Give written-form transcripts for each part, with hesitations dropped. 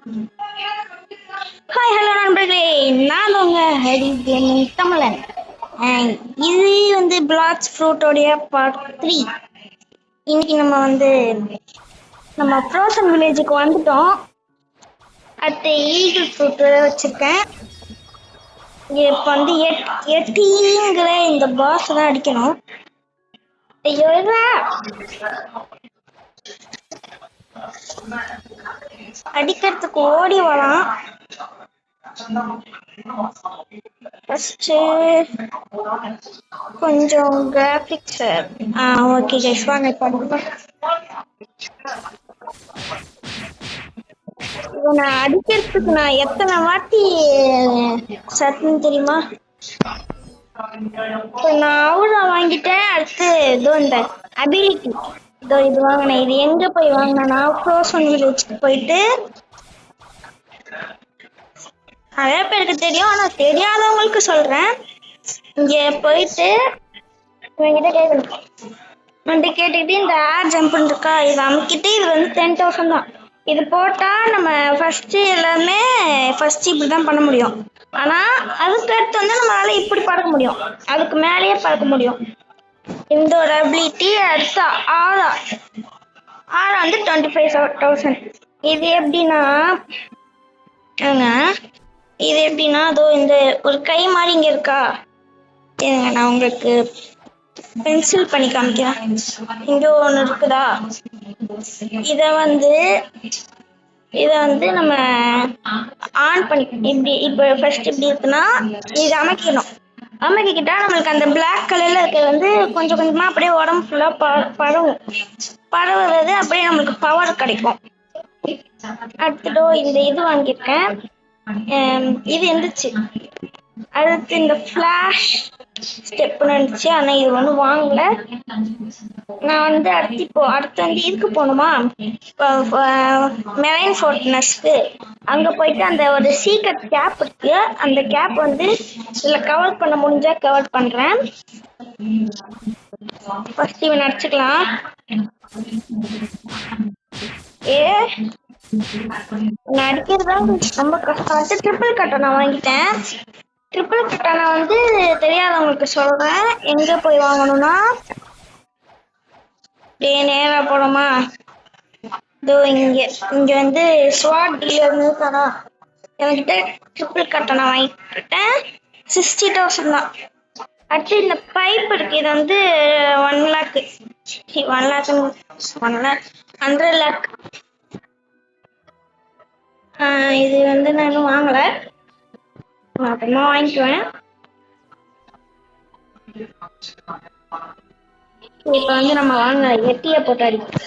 Hi hello நண்பர்களே, நான் உங்க ஹரி கேமிங் தமிழன். And இது வந்து பிளாக்ஸ் ஃப்ரூட்டோடைய பார்ட் 3. இன்னைக்கு நம்ம ஃப்ரோசன் வில்லேஜுக்கு வந்துட்டோம். அடுத்து ஈகிள் ஃப்ரூட் வச்சிருக்கேன். இப்போ வந்து எட்டிங்கிற இந்த பாஸ் தான் அடிக்கணும். ஐயோ அடிக்கிறதுக்கு ஓடி வரலாம். ஃபர்ஸ்ட் கொஞ்சம் கிராஃபிக்ஸ் ஓகே கைஸ், வாங்க இப்போ இவனை அடிக்கிறதுக்கு நான் எத்தனை வாட்டி சத்துன்னு தெரியுமா? இப்போ நான் அவ்வளோ வாங்கிட்டேன். அடுத்து இதோ இந்த அபிலிட்டி இதோ இது வாங்கினேன். இது எங்க போய் வாங்கினேன்னா ஃப்ரோசன் வில்லேஜ்க்கு போயிட்டு, நிறைய பேருக்கு தெரியும் ஆனா தெரியாதவங்களுக்கு சொல்றேன். இங்க போயிட்டு இவங்கிட்ட கேட்கணும். வந்து கேட்டுக்கிட்டு இந்த ஏர் ஜம்ப் இருக்கா, இது அமுக்கிட்டு இது வந்து 10,000 தான். இது போட்டா நம்ம ஃபர்ஸ்ட் எல்லாமே ஃபர்ஸ்ட் இப்படி தான் பண்ண முடியும். ஆனா அதுக்கு அடுத்து வந்து நம்மளால இப்படி பறக்க முடியும், அதுக்கு மேலேயே பறக்க முடியும். இந்த ஒரு அபிலிட்டி. அடுத்த ஆறா வந்து 25,000. இது எப்படின்னா இது எப்படின்னா அதோ இந்த ஒரு கை மாதிரி இங்க இருக்கா, நான் உங்களுக்கு பென்சில் பண்ணி காமிக்கிறேன். இங்க ஒண்ணு இருக்குதா, இத வந்து நம்ம ஆன் பண்ணி இப்படி இப்ப ஃபர்ஸ்ட் இப்படி இருக்குன்னா இது அமைக்கணும். அமைக்கிட்டா நம்மளுக்கு அந்த பிளாக் கலர்ல இருக்கிறது வந்து கொஞ்சம் கொஞ்சமா அப்படியே உடம்பு ஃபுல்லா பரவுறது, அப்படியே நம்மளுக்கு பவர் கிடைக்கும். அடுத்துட்டு இந்த இது வாங்கியிருக்கேன். இது இருந்துச்சு. அடுத்து இந்த ஃபிளாஷ் ஸ்டெப்னு இருந்துச்சு, ஆனா இது ஒன்றும் வாங்கல. நான் வந்து அடுத்து வந்து இதுக்கு போகணுமா, மெரைன் ஃபோர்ட்னஸ்க்கு. அங்க போயிட்டு அந்த ஒரு சீக்ரெட் கேப் இருக்கு, அந்த கேப் வந்து இதுல கவர் பண்ண முடிஞ்சா கவர் பண்றேன். ஃபர்ஸ்ட் இவன் அடிச்சுக்கலாம். நான் அடிக்கிறதா ரொம்ப கஷ்டம். ட்ரிபிள் கட்டணா வாங்கிட்டேன். ட்ரிபிள் கட்டணா வந்து தெரியாதவங்களுக்கு சொல்றேன், எங்க போய் வாங்கணும்னா நேரா போனோமா, இதோ இங்க வந்து ஸ்வாட் டீலர்னு இருக்கானா, என்கிட்ட ட்ரிபிள் கட்டணா வாங்கிட்டேன். 60,000 தான். அடுத்து இந்த பைப் இருக்கு, இது வந்து 1 lakh 100 lakh. இது வந்து நான் இன்னும் வாங்கல, நான் அப்புறமா வாங்கிக்குவேன். இப்ப வந்து நம்ம வாங்க எட்டிய போட்டு அடிப்போம்.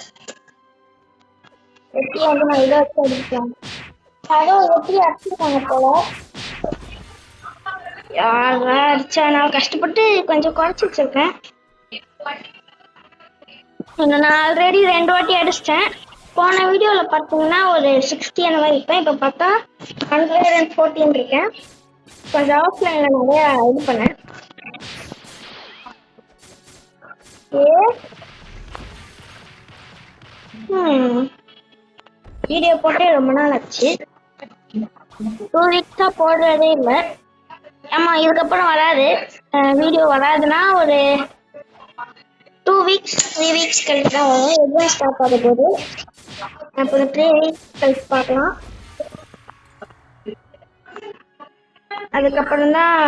எட்டிய வந்து நான் இதை வச்சு அடிப்பேன். எட்டிய அடிச்சிருக்காங்க போல, யாரா அடிச்சா. நான் கஷ்டப்பட்டு கொஞ்சம் குறைச்சி வச்சிருக்கேன். நான் ஆல்ரெடி 2 வாட்டி அடிச்சிட்டேன். போன வீடியோல பார்த்தீங்கன்னா ஒரு 60 அந்த மாதிரி இருப்பேன். இப்போ பார்த்தா 114 இருக்கேன். கொஞ்சம் ஆஃப்லைன்ல நிறைய இது பண்ணேன். வீடியோ போட்டே ரொம்ப நாள் ஆச்சு. 2 வீக்ஸா போடுறதே இல்லை. ஆமா, இதுக்கப்புறம் வராது, வீடியோ வராதுன்னா ஒரு 2 வீக்ஸ் 3 வீக்ஸ் கழிச்சு தான் வரும். எக்ஸாம் ஸ்டார்ட் ஆக போது, அப்புறம் 3 வீக்ஸ் கழிச்சு பார்க்கலாம். அதுக்கப்புறம் தான்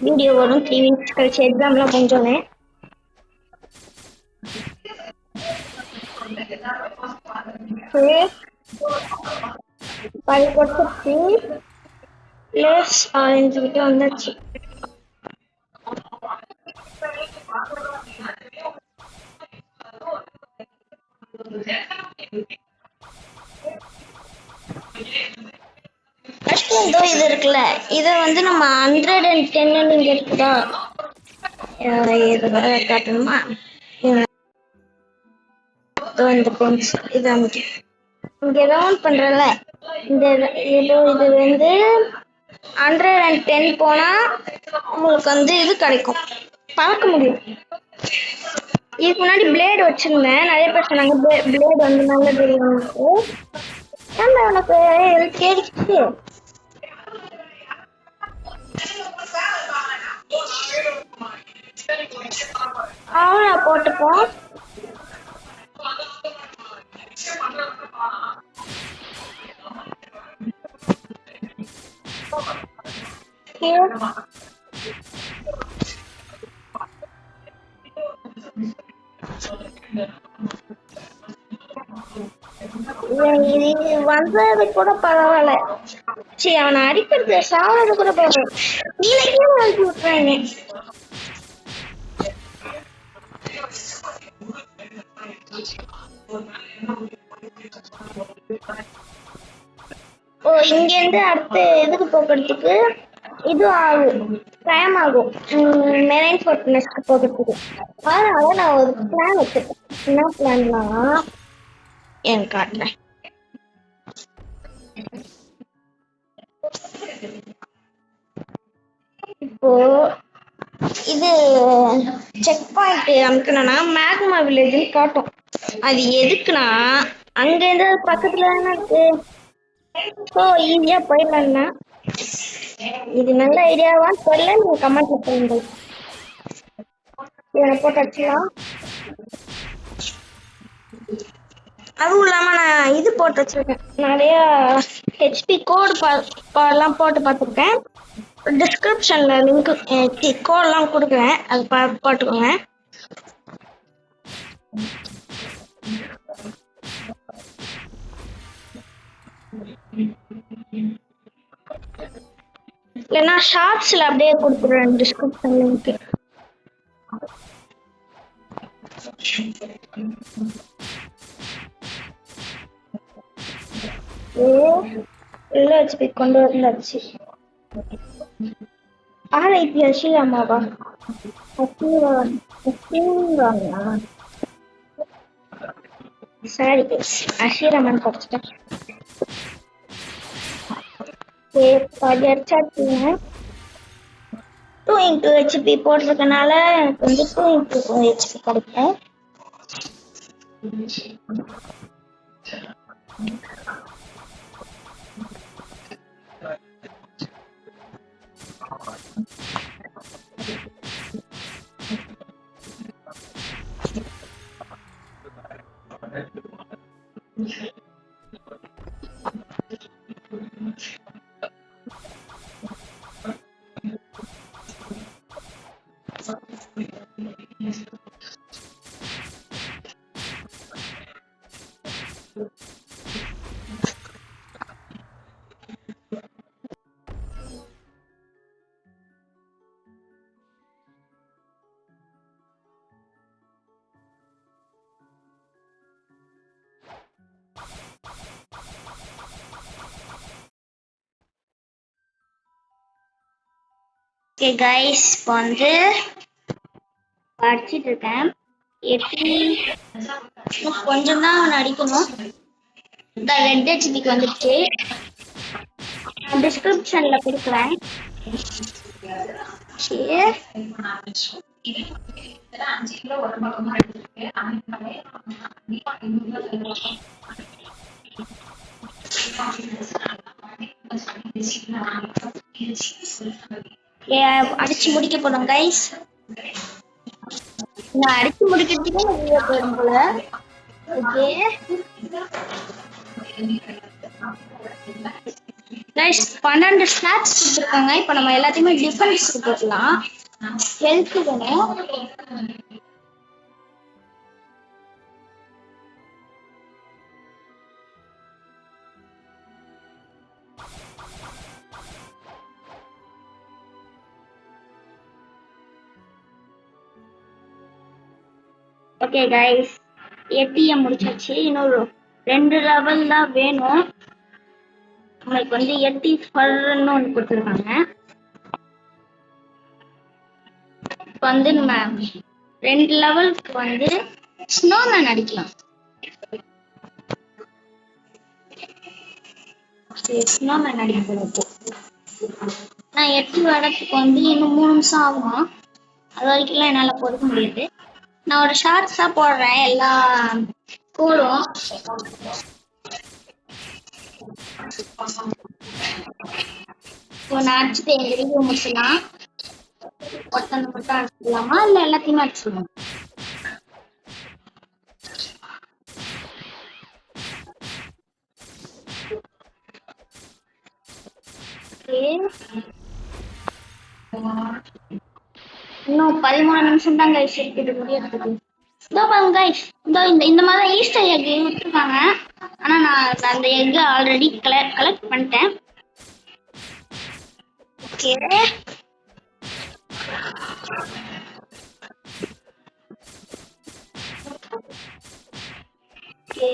வீடியோ வரும். 3 வீக்ஸ் கழிச்சு எக்ஸாம்லாம் கொஞ்சோன்னே. பள்ளிக்கூடத்து லேஸ் ஆரஞ்சு கிட்ட வந்துச்சு. இது இருக்குல்ல, இத வந்து நம்ம 110 இங்க இருக்குதா, காட்டணுமா, இந்த பென்ஸ் இது இங்க ரவுண்ட் பண்றல, இது வந்து 110 போனா உங்களுக்கு வந்து இது கிடைக்கும், பார்க்க முடியும். இதுக்கு முன்னாடி பிளேடு வச்சிருந்தேன், நிறைய பேர் சொன்னாங்க பிளேடு வந்து நல்லது. ஏன்டா உனக்கு கேடுச்சு? அவனா போட்டுப்போம். வந்தது கூட பரவாயில்ல. சரி, அவனை அடிக்கிறது சாவது கூட பரவாயில்ல. நீனக்கே அடிச்சு விட்டுறாங்க. ஓ, இங்க இருந்து அடுத்து எதுக்கு போக்குறதுக்கு இது ஆகும், டைம் ஆகும். மெரைன் ஃபோர்ட்னஸ்க்கு போகிறதுக்கு. அதனால நான் ஒரு பிளான் வச்சிருக்கேன். என்ன பிளான்னா என் காட்டுறேன். இப்போ இது செக் பாயிண்ட் அமுக்கணும்னா மேக்மா வில்லேஜ் காட்டும். அது எதுக்குன்னா அங்க இருந்து பக்கத்துல தானே இருக்கு. ஸோ ஈஸியா போயிடலாம்னா இது நல்ல ஐடியாவான்னு தெரியல. நீங்க கமெண்ட்ல சொல்லுங்க. இதை போட்டு வச்சுக்கலாம். அதுவும் இல்லாம நான் இது போட்டு வச்சிருக்கேன், நிறைய ஹெச்பி கோடு எல்லாம் போட்டு பார்த்துருக்கேன். டிஸ்கிரிப்ஷன்ல லிங்க் கோடெல்லாம் கொடுக்குறேன், அது போட்டுக்கோங்க. இல்லைன்னா ஷார்ட்ஸ்ல அப்படியே கொடுத்துருவேன் டிஸ்கிரிப்ஷன் லிங்க். உள்ள ஹெச்பி கொண்டு வந்தாச்சு. ஆர்ஐபி அஷிராமாவா? சாரி அஷிராமன் படிச்சிட்டேன். அடிச்சாச்சுங்க. 2 into ஹெச்பி போட்டிருக்கனால எனக்கு வந்து 2 into ஹெச்பி கிடைக்கும். ஓகே கைஸ், இப்போ வந்து படிச்சுட்டு இருக்கேன். கொஞ்சம் தான் அவனை அடிக்கணும். இந்த ரெட் ஹெச்பிக்கு வந்துடுச்சு. டிஸ்கிரிப்ஷன்ல கொடுக்குறேன். அடிச்சு முடிக்க போறோம் கைஸ். நான் அடிச்சு முடிக்கிறதுக்கே வெளியே போயிடும் போல. ஓகே கைஸ், 12 ஸ்டாட்ஸ் கொடுத்துருக்காங்க. இப்போ நம்ம எல்லாத்தையுமே டிஃபென்ஸ் போடலாம். ஹெல்த் வேணும். ஓகே கைஸ், 8 முடிச்சாச்சு. இன்னொரு 2 லெவல் தான் வேணும். உங்களுக்கு வந்து 8 ஃபர்ன்னு ஒன்று கொடுத்துருக்காங்க. இப்போ வந்து நம்ம 2 லெவலுக்கு வந்து ஸ்னோமேன் அடிக்கலாம். ஸ்னோமேன் அடிக்கிறப்போ நான் 8 வரத்துக்கு வந்து இன்னும் 3 நிமிஷம் ஆகுமா? அது வரைக்கும்லாம் என்னால் பொறுக்க முடியாது. நான் ஒரு ஷார்ட்ஸாக போடுறேன் எல்லா கோடும். நான் அடிச்சுட்டு எங்க வீடியோ முடிச்சலாம். ஒருத்தனை மட்டும் அடிச்சிடலாமா இல்ல எல்லாத்தையுமே அடிச்சிடலாம்? இன்னும் 13 நிமிஷம் தான் கைஸ் இருக்குது முடியறதுக்கு. இதோ பாருங்க கைஸ், இதோ இந்த மாதிரி ஈஸ்டர் எக் விட்டுருக்காங்க. ஆனா நான் அந்த எக் ஆல்ரெடி கலெக்ட் பண்ணிட்டேன். Okay okay